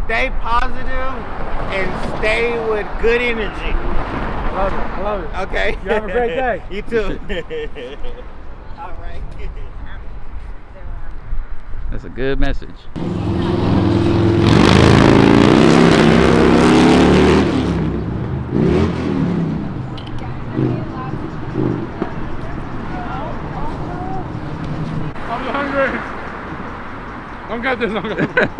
stay positive and stay with good energy. Love it. I love it. Okay. You have a great day. You too. All right. That's a good message. I'm hungry. Don't get this. Don't get this.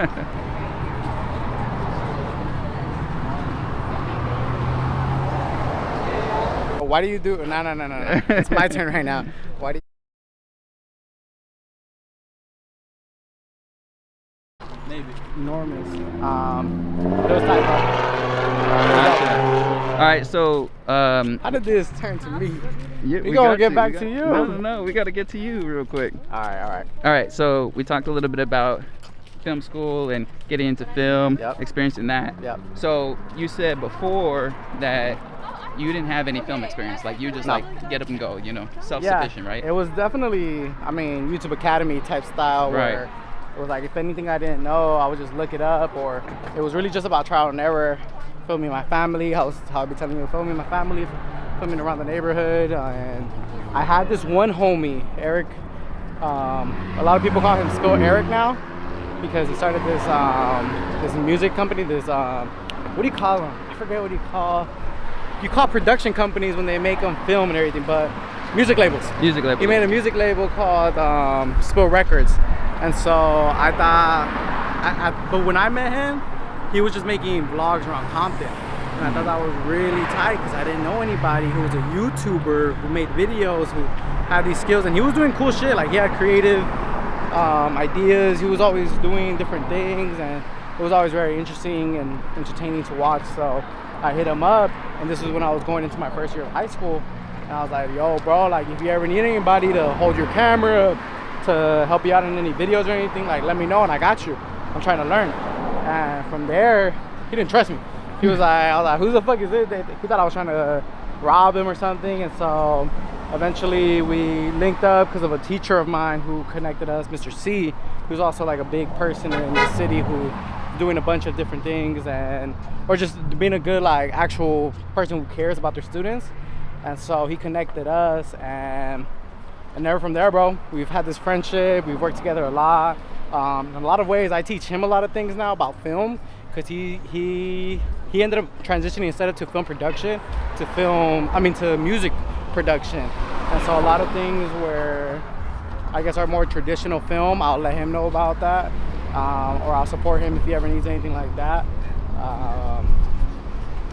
Why do you do? No. It's my turn right now. Why do you? Maybe. Enormous. Those type of. All right, so How did this turn to me? we gonna got get back to you. No, we got to get to you real quick. All right. All right, so we talked a little bit about film school and getting into film, Yep. experiencing that. Yep. So you said before that you didn't have any film experience, like you just No. like get up and go, you know, self-sufficient, right? It was definitely, YouTube Academy type style where it was like, if anything I didn't know, I would just look it up, or it was really just about trial and error, filming my family. How I'd be telling you, filming my family, filming around the neighborhood. And I had this one homie, Eric. A lot of people call him Spill Eric now because he started this music company. What do you call them? I forget what you call production companies when they make them film and everything, but music labels. Music label. He made a music label called Spill Records, and so I thought, but when I met him, he was just making vlogs around Compton, and I thought that was really tight because I didn't know anybody who was a YouTuber who made videos, who had these skills, and he was doing cool shit. Like, he had creative ideas. He was always doing different things, and it was always very interesting and entertaining to watch. So I hit him up, and this was when I was going into my first year of high school, and I was like, yo bro, like, if you ever need anybody to hold your camera, to help you out in any videos or anything, like, let me know and I got you. I'm trying to learn. And from there, he didn't trust me. He was like, I was like, who the fuck is this? He thought I was trying to rob him or something. And so eventually we linked up because of a teacher of mine who connected us, Mr. C, who's also like a big person in the city who doing a bunch of different things, and or just being a good, like, actual person who cares about their students. And so he connected us, and never from there, bro, we've had this friendship. We've worked together a lot. In a lot of ways, I teach him a lot of things now about film, because he ended up transitioning instead of to film production to music production. And so a lot of things where I guess are more traditional film, I'll let him know about that. Or I'll support him if he ever needs anything like that.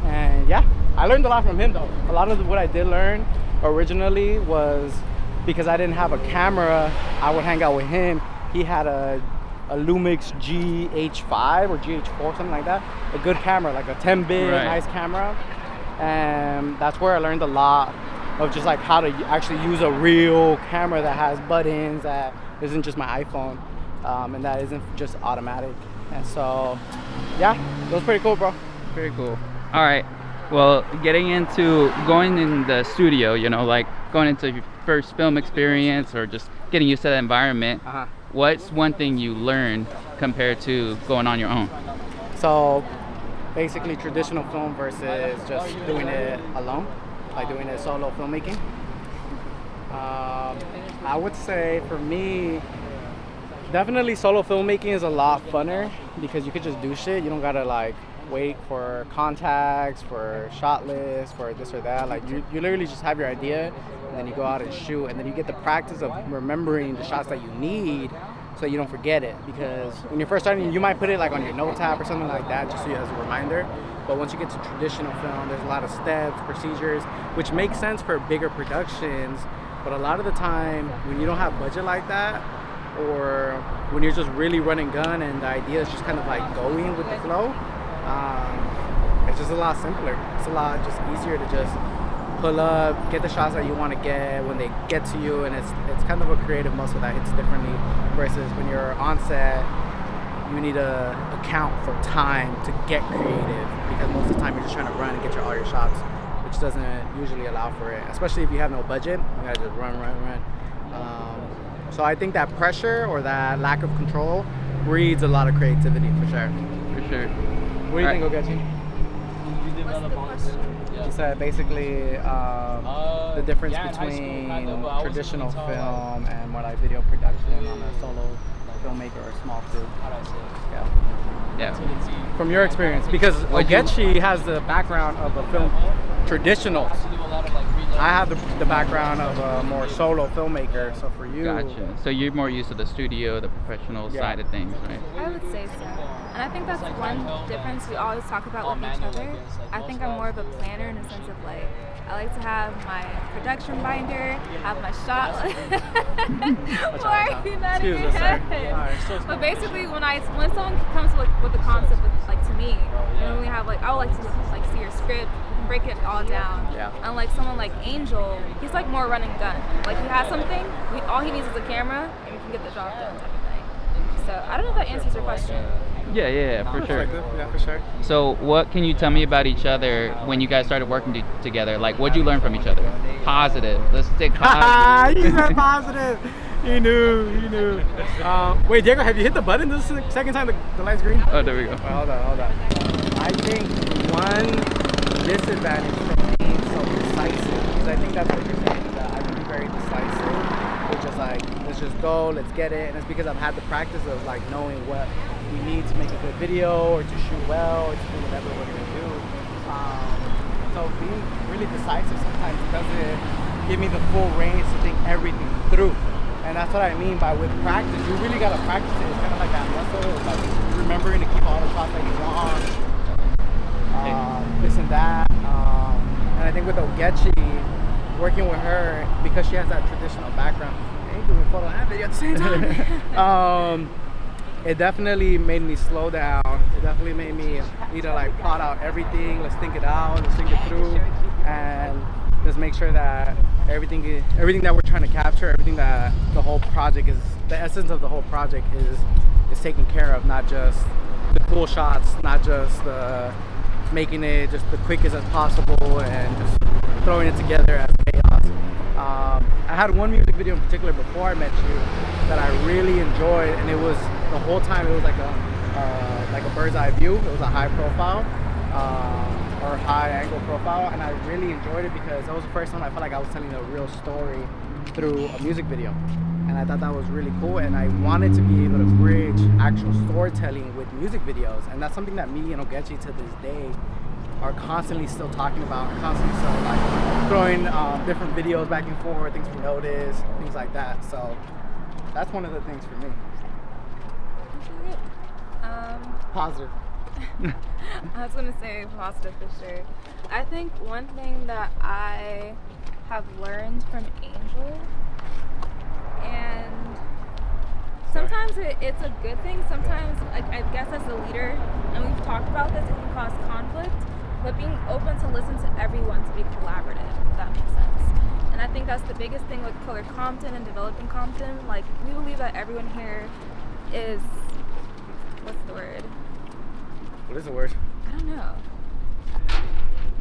And yeah, I learned a lot from him though. A lot of what I did learn originally was because I didn't have a camera, I would hang out with him. He had a Lumix GH5 or GH4, something like that. A good camera, like a 10-bit, nice camera. And that's where I learned a lot of just like how to actually use a real camera that has buttons, that isn't just my iPhone. And that isn't just automatic. And so, yeah, it was pretty cool, bro. Very cool. All right. Well, getting into going in the studio, you know, like going into your first film experience or just getting used to that environment, what's one thing you learned compared to going on your own? So, basically traditional film versus just doing it alone, like doing it solo filmmaking. I would say for me, definitely solo filmmaking is a lot funner because you could just do shit. You don't gotta like wait for contacts, for shot lists, for this or that. Like you literally just have your idea and then you go out and shoot, and then you get the practice of remembering the shots that you need so you don't forget it. Because when you're first starting, you might put it like on your note tab or something like that just so you have a reminder. But once you get to traditional film, there's a lot of steps, procedures, which makes sense for bigger productions. But a lot of the time, when you don't have budget like that, or when you're just really running gun and the idea is just kind of like going with the flow, it's just a lot simpler. It's a lot just easier to just pull up, get the shots that you want to get when they get to you, and it's kind of a creative muscle that hits differently. Versus when you're on set, you need to account for time to get creative, because most of the time you're just trying to run and get all your shots, which doesn't usually allow for it. Especially if you have no budget, you gotta just run. So I think that pressure or that lack of control breeds a lot of creativity for sure. for sure. What do you think, Ogechi? What's the question? You said basically the difference between traditional film and more like video production on a solo filmmaker or small crew. Yeah. From your experience, because Ogechi has the background of a film traditional. I have the background of a more solo filmmaker. So for you, Gotcha. So you're more used to the studio, the professional side of things, right? I would say so. And I think that's one difference we always talk about with each other. I think I'm more of a planner in the sense of like, I like to have my production binder, have my shot. Why are you not in your head? But basically, when someone comes with the concept, like to me, and we have like, I would like to like see your script, break it all down. Yeah. Unlike someone like Angel, he's like more run and gun. Like he has something, all he needs is a camera, and we can get the job done type of thing. So I don't know if that answers your question. Yeah, for sure. Yeah, for sure. So what can you tell me about each other when you guys started working together? Like, what'd you learn from each other? Positive. Let's stick positive. You said positive. He knew. Wait, Diego, have you hit the button this second time the light's green? Oh, there we go. Hold on. I think one disadvantage from being so decisive, because I think that's what you're saying, that I can be very decisive, which is like, let's just go, let's get it, and it's because I've had the practice of like knowing what we need to make a good video, or to shoot well, or to do whatever we're gonna do. So being really decisive sometimes doesn't give me the full range to think everything through. And that's what I mean by with practice. You really gotta practice it. It's kind of like that muscle, like remembering to keep all the shots that you want, this and that. And I think with Ogechi, working with her, because she has that traditional background, I ain't doing photo and video at the same time. It definitely made me slow down. It definitely made me need to like plot out everything. Let's think it out. Let's think it through, and just make sure that everything that we're trying to capture, everything that the whole project is, the essence of the whole project is taken care of. Not just the cool shots, not just making it just the quickest as possible, and just throwing it together as chaos. I had one music video in particular before I met you that I really enjoyed, and it was the whole time it was like a bird's eye view. It was a high profile or high angle profile, and I really enjoyed it because that was the first time I felt like I was telling a real story through a music video, and I thought that was really cool. And I wanted to be able to bridge actual storytelling with music videos, and that's something that me and Ogechi to this day are constantly still talking about, constantly still like throwing different videos back and forth, things we notice, things like that. So that's one of the things for me. Positive. I was gonna say positive for sure. I think one thing that I have learned from Angel, and sometimes it's a good thing, sometimes I guess as a leader, and we've talked about this, it can cause conflict, but being open to listen to everyone, to be collaborative, if that makes sense. And I think that's the biggest thing with Color Compton and developing Compton. Like, we believe that everyone here is, what's the word? What is the word? I don't know.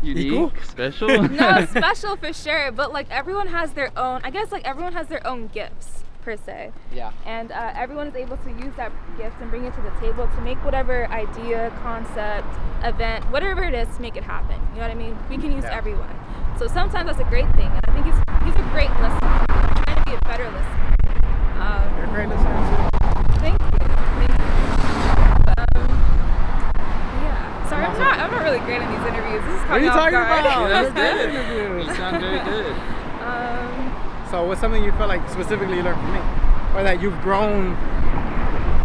Unique? Equal? Special? No, special for sure, but like everyone has their own, I guess like everyone has their own gifts per se. Yeah. And everyone is able to use that gift and bring it to the table to make whatever idea, concept, event, whatever it is, to make it happen. You know what I mean? We can use everyone. So sometimes that's a great thing. And I think he's a great listener. I'm trying to be a better listener. You're a great listener too. Thank you. Yeah. Sorry, I'm not really great in these interviews. This is What are you caught me talking off guard. about? You're great at interviews. You sound very good. So what's something you feel like specifically you learned from me, or that you've grown,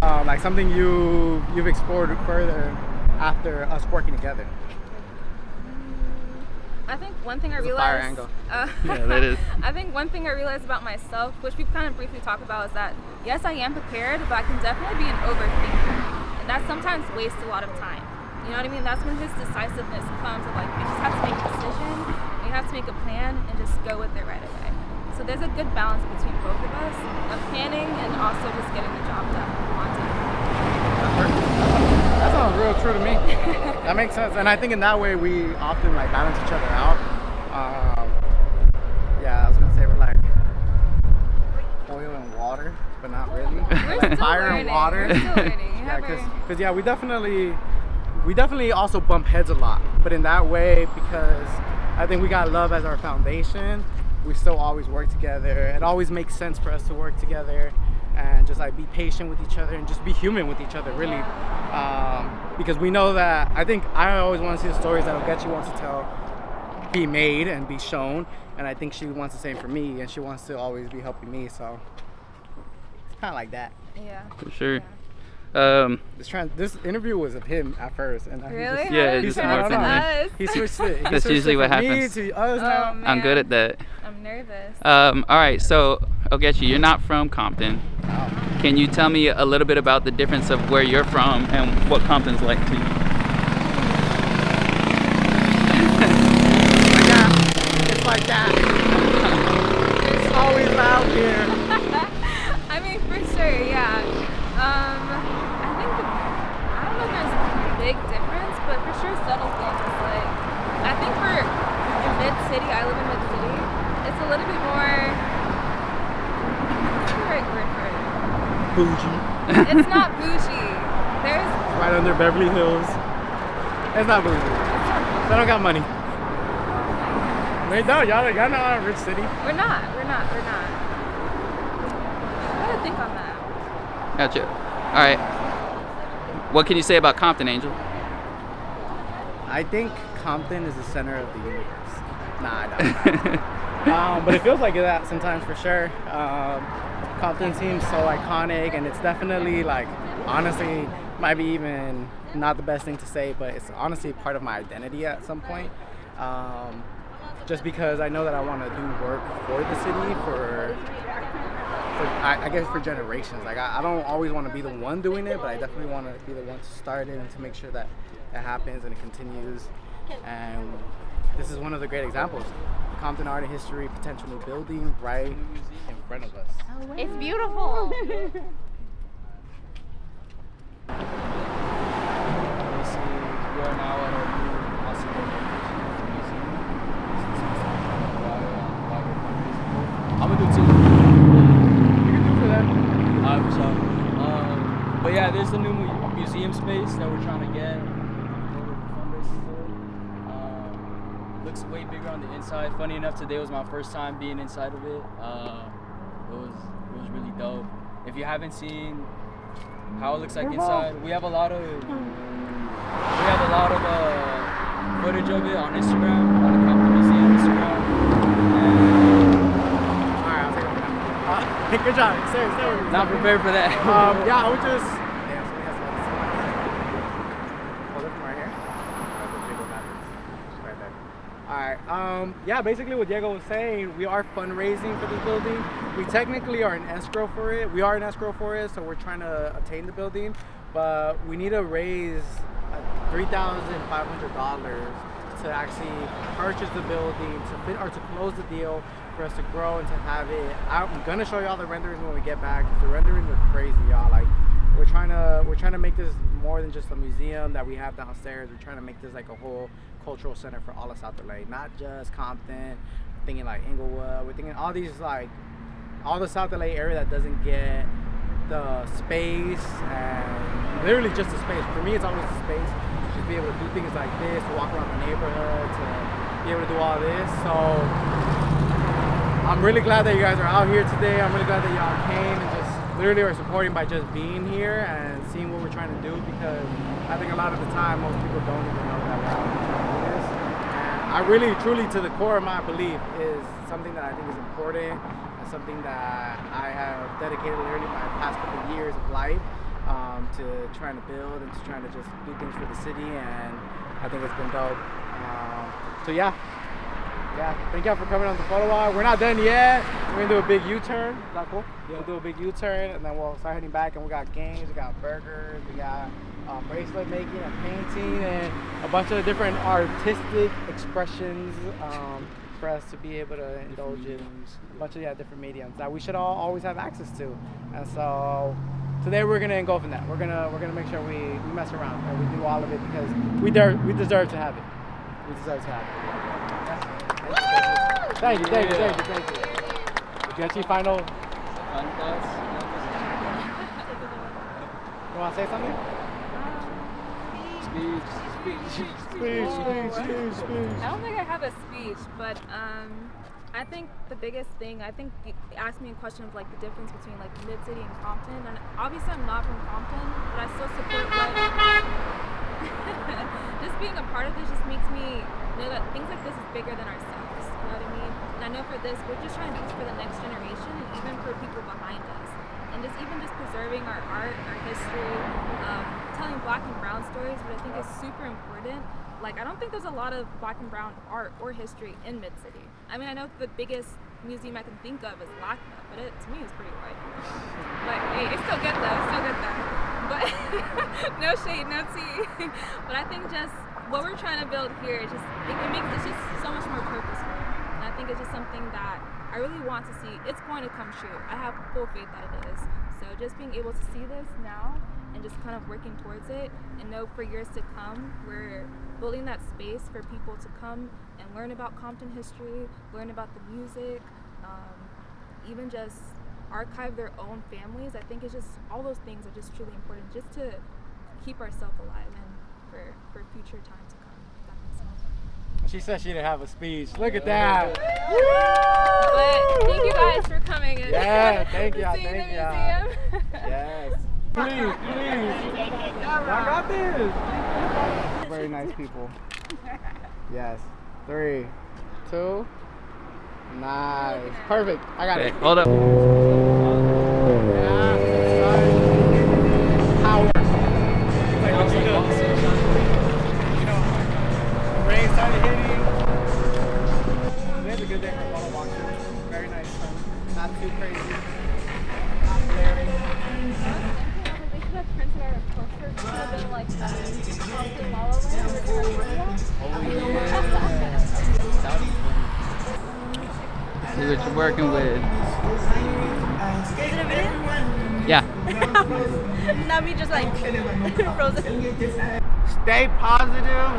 like something you've explored further after us working together? I think one thing I It's a realized. fire angle. Yeah, that is. I think one thing I realized about myself, which we've kind of briefly talked about, is that yes, I am prepared, but I can definitely be an overthinker, and that sometimes wastes a lot of time. You know what I mean? That's when his decisiveness comes of like, we just have to make a decision, we have to make a plan, and just go with it right away. So there's a good balance between both of us of planning and also just getting the job done on time. That sounds real true to me. That makes sense, and I think in that way we often like balance each other out. Yeah, I was gonna say we're like oil and water, but not really. We're still Fire learning. and water. We're still learning. Yeah, because we definitely we definitely also bump heads a lot, but in that way, because I think we got love as our foundation, we still always work together. It always makes sense for us to work together and just like be patient with each other and just be human with each other, really. Because we know that, I think I always want to see the stories that Ogechi wants to tell be made and be shown, and I think she wants the same for me, and she wants to always be helping me, so it's kind of like that. Yeah. For sure. Yeah. This interview was of him at first, and Really? Yeah, he it's switched more it. friendly. He switched it. That's usually what from happens. Me to us now. Oh, man. I'm good at that. I'm nervous. All right, so Ogechi, you're not from Compton. Oh. Can you tell me a little bit about the difference of where you're from and what Compton's like to you? It's like that. It's always loud here. I mean, for sure, yeah. I think I don't know if there's a big difference, but for sure subtle things. Like, I think we're in mid-city. I live in mid-city. It's a little bit more. What's the right word for it? Bougie. It's not bougie. There's. Right under Beverly Hills. It's not bougie. They don't got money. They don't. Y'all not a rich city. We're not. I gotta think on that. Gotcha. All right. What can you say about Compton, Angel? I think Compton is the center of the universe. Nah. But it feels like that sometimes, for sure. Compton seems so iconic, and it's definitely, like, honestly, might be even not the best thing to say, but it's honestly part of my identity at some point. Just because I know that I want to do work for the city for I guess for generations. Like, I don't always want to be the one doing it, but I definitely want to be the one to start it and to make sure that it happens and it continues. And this is one of the great examples. The Compton Art History Potential New Building right in front of us. It's beautiful. We are now at our new I'm gonna do two. You can do for them. For sure. But yeah, there's the new museum space that we're trying to get. We're fundraising for. Looks way bigger on the inside. Funny enough, today was my first time being inside of it. It was really dope. If you haven't seen how it looks like inside, we have a lot of footage of it on Instagram, on the Compton Museum Instagram. Good job. Stay with me. Not prepared for that. Yeah, I would just. Damn, somebody has to let us hold it from right here. Right there. Alright. Yeah, basically what Diego was saying, we are fundraising for this building. We technically are in escrow for it. We are in escrow for it, so we're trying to attain the building. But we need to raise $3,500 to actually purchase the building, to close the deal, for us to grow and to have it. I'm gonna show y'all the renderings when we get back, because the renderings are crazy, y'all. Like, we're trying to make this more than just a museum that we have downstairs. We're trying to make this like a whole cultural center for all of South LA, not just Compton. We're thinking like Inglewood. We're thinking all these, like, all the South LA area that doesn't get the space, and literally just the space. For me, it's always the space to be able to do things like this, to walk around the neighborhood, to be able to do all this. So I'm really glad that you guys are out here today. I'm really glad that y'all came and just literally are supporting by just being here and seeing what we're trying to do, because I think a lot of the time most people don't even know that we're out here trying to do this. And I really, truly, to the core of my belief, is something that I think is important and something that I have dedicated literally my past couple of years of life to trying to build and to trying to just do things for the city, and I think it's been dope. So yeah, thank y'all for coming on the photo walk. We're not done yet. We're gonna do a big U-turn. Is that cool? Yeah. We'll do a big U-turn, and then we'll start heading back. And we got games, we got burgers, we got bracelet making and painting, and a bunch of different artistic expressions for us to be able to indulge in. A bunch of different mediums that we should all always have access to. And so today we're gonna engulf in that. We're gonna make sure we mess around and we do all of it, because we deserve to have it. We deserve to have it. Thank you. Ogechi, final thoughts? You want to say something? speech. I don't think I have a speech, but I think the biggest thing, I think you asked me a question of like the difference between like Mid-City and Compton, and obviously I'm not from Compton, but I still support what just being a part of this just makes me know that things like this is bigger than ourselves, you know what I mean? And I know for this, we're just trying to do this for the next generation and even for people behind us. And just even just preserving our art, our history, telling black and brown stories, which I think is super important. Like, I don't think there's a lot of black and brown art or history in Mid-City. I mean, I know the biggest museum I can think of is LACMA, but it, to me, it's pretty white. But hey, it's still good though, it's still good though. But no shade, no tea. But I think just what we're trying to build here is just, it's just so much more purposeful. And I think it's just something that I really want to see. It's going to come true. I have full faith that it is. So just being able to see this now and just kind of working towards it and know for years to come, we're building that space for people to come and learn about Compton history, learn about the music, even just archive their own families. I think it's just, all those things are just truly important just to keep ourselves alive and for future time to come. If that makes sense. She said she didn't have a speech. Look at that. But thank you guys for coming and Yeah, thank you. seeing Thank the you. museum. Yes. Please. Y'all got this. Very nice people. Yes. 3, 2. Nice. Perfect. I got it. Hold up. Yeah. Power. Rain started hitting. We had a good day for a bottle walk too. Very nice sun. Not too crazy. Not blaring. They should have printed out a poster. It would have been like Compton La La Land. See what you're working with. Is it a video? Yeah. Not me just like frozen. Stay positive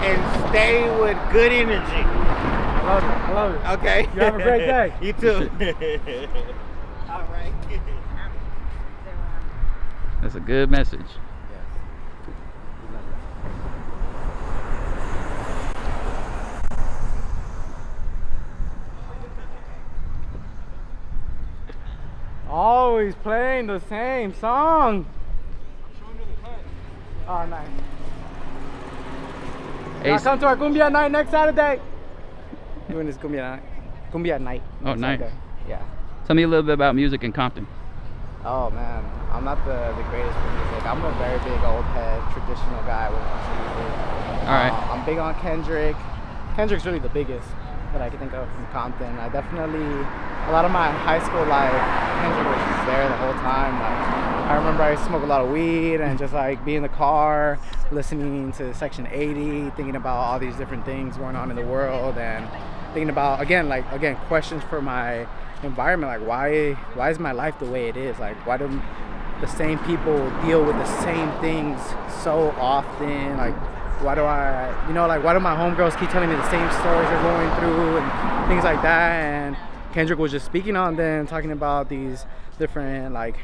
and stay with good energy. I love it. I love it. Okay. You have a great day. You too. All right. That's a good message. Always playing the same song. Oh, nice. Y'all Ace. come to our Cumbia night next Saturday. Doing this Cumbia night. Oh, next nice. Saturday. Yeah. Tell me a little bit about music in Compton. Oh man, I'm not the greatest for music. I'm a very big old head, traditional guy when it comes to music. All right. I'm big on Kendrick. Kendrick's really the biggest that I can think of from Compton. I definitely, a lot of my high school life, Kendrick was just there the whole time. Like, I remember I used to smoke a lot of weed and just like be in the car, listening to Section 80, thinking about all these different things going on in the world and thinking about, again, questions for my environment. Like, why is my life the way it is? Like, why do the same people deal with the same things so often? Like, why do my homegirls keep telling me the same stories they're going through and things like that? And Kendrick was just speaking on them, talking about these different like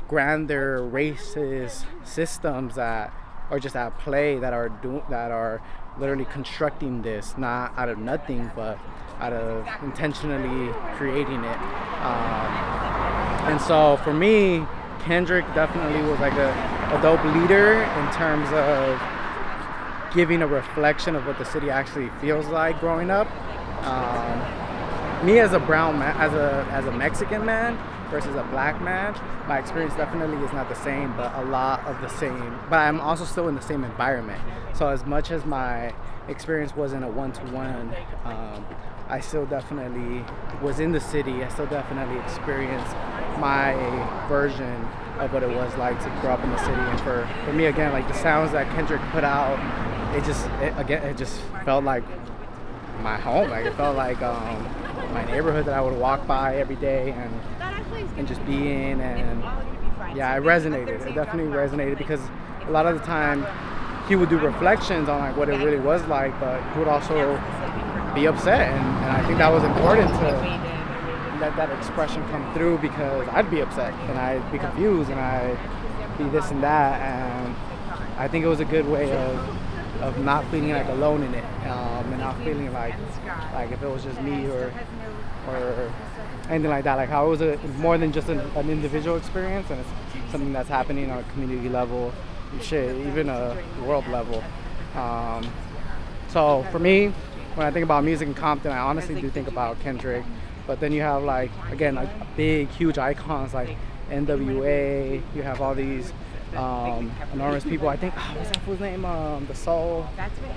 grander racist systems that are just at play, that are literally constructing this, not out of nothing, but out of intentionally creating it. And so for me, Kendrick definitely was like a dope leader in terms of giving a reflection of what the city actually feels like growing up. Me as a brown man, as a Mexican man versus a black man, my experience definitely is not the same, but a lot of the same. But I'm also still in the same environment. So as much as my experience wasn't a one-to-one, I still definitely was in the city. I still definitely experienced my version of what it was like to grow up in the city. And for me, again, like the sounds that Kendrick put out, it just felt like my home. Like it felt like my neighborhood that I would walk by every day and just be in. And yeah, it resonated. It definitely resonated because a lot of the time he would do reflections on like what it really was like, but he would also be upset, and I think that was important to let that expression come through, because I'd be upset and I'd be confused and I'd be this and that, and I think it was a good way of not feeling like alone in it, and not feeling like if it was just me or anything like that. Like how it was more than just an individual experience, and it's something that's happening on a community level, shit, even a world level. So for me, when I think about music in Compton, I honestly do think about Kendrick. But then you have like, again, like big, huge icons like NWA. You have all these enormous people. I think, what's that fool's name? The soul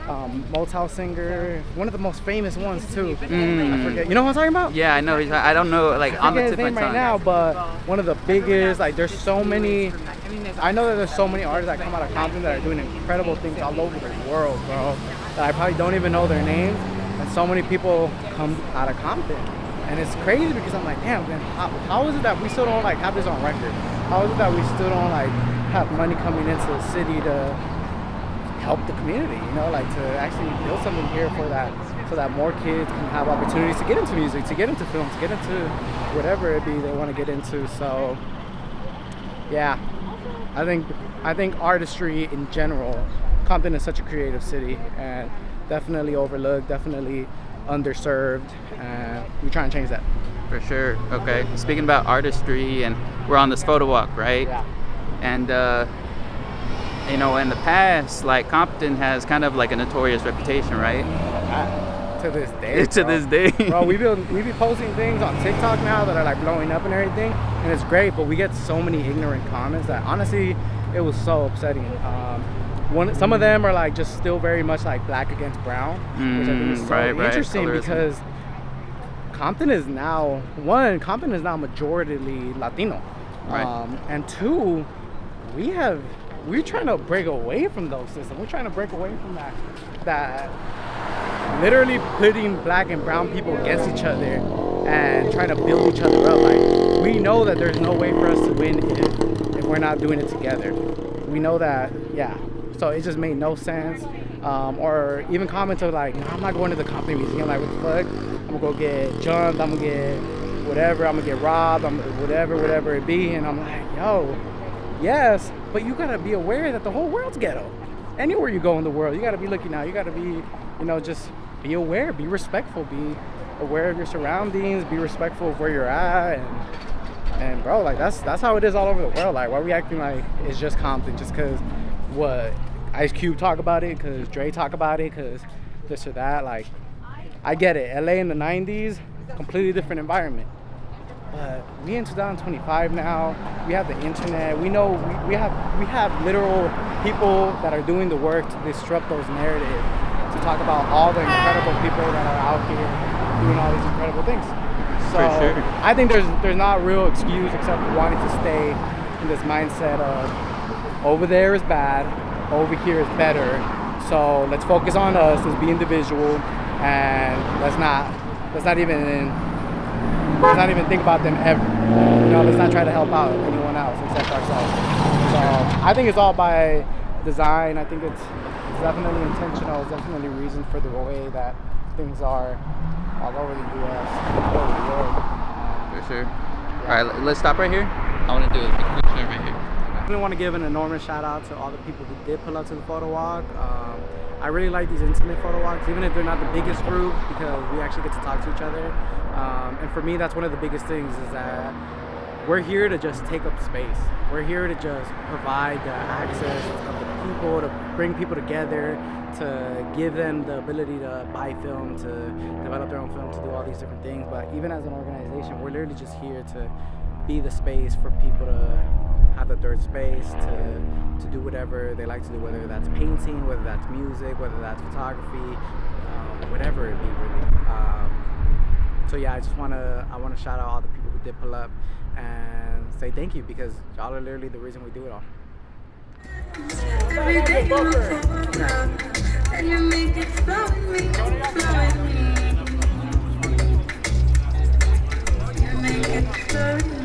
Motown singer. One of the most famous ones too. I forget. You know what I'm talking about? Yeah, I know. I don't know, like on the tip his of my name right tongue. now, but one of the biggest. Like, there's so many. I know that there's so many artists that come out of Compton that are doing incredible things all over the world, bro. That I probably don't even know their names, and so many people come out of Compton. And it's crazy because I'm like, damn, man, how is it that we still don't like have this on record? How is it that we still don't like have money coming into the city to help the community? You know, like to actually build something here for that, so that more kids can have opportunities to get into music, to get into film, to get into whatever it be they want to get into. So, yeah, I think artistry in general, Compton is such a creative city and definitely overlooked, definitely underserved, and we try and change that. For sure. Okay. Speaking about artistry, and we're on this photo walk, right? Yeah. And you know, in the past, like Compton has kind of like a notorious reputation, right? To this day. To this day. Bro, we be posting things on TikTok now that are like blowing up and everything, and it's great, but we get so many ignorant comments that honestly, it was so upsetting. Some of them are like just still very much like black against brown, which I think is so interesting because Compton is now majoritarily Latino, right. And two, we're trying to break away from those systems. We're trying to break away from that literally putting black and brown people against each other and trying to build each other up. Like, we know that there's no way for us to win if we're not doing it together. We know that, yeah. So it just made no sense. Or even comments of like, no, I'm not going to the Compton Museum. Like, what the fuck? I'm gonna go get jumped. I'm gonna get whatever. I'm gonna get robbed. Whatever it be. And I'm like, yo, yes, but you gotta be aware that the whole world's ghetto. Anywhere you go in the world, you gotta be looking out. You gotta be, just be aware, be respectful, be aware of your surroundings, be respectful of where you're at, and bro, like that's how it is all over the world. Like, why are we acting like it's just Compton just because what Ice Cube talk about it, because Dre talk about it, because this or that? Like, I get it. LA in the 90s, completely different environment. But we in 2025 now. We have the internet. We know we have literal people that are doing the work to disrupt those narratives, to talk about all the incredible people that are out here doing all these incredible things. So For sure. I think there's not real excuse except for wanting to stay in this mindset of over there is bad, over here is better. So let's focus on us, let's be individual, and let's not even think about them ever. Let's not try to help out anyone else except ourselves. So I think it's all by design. I think it's definitely intentional. It's definitely a reason for the way that things are all over the U.S., all over the world. For sure. Yeah. All right, let's stop right here. I want to do a quick turn right here. I really want to give an enormous shout out to all the people who did pull up to the photo walk. I really like these intimate photo walks, even if they're not the biggest group, because we actually get to talk to each other. And for me, that's one of the biggest things, is that we're here to just take up space. We're here to just provide the access of the people, to bring people together, to give them the ability to buy film, to develop their own film, to do all these different things. But even as an organization, we're literally just here to be the space for people to have the third space, to do whatever they like to do, whether that's painting, whether that's music, whether that's photography, whatever it be, really. So yeah, I want to shout out all the people who did pull up and say thank you, because y'all are literally the reason we do it all. Every day and you make it flow with me, flow with me. You make it flow with me.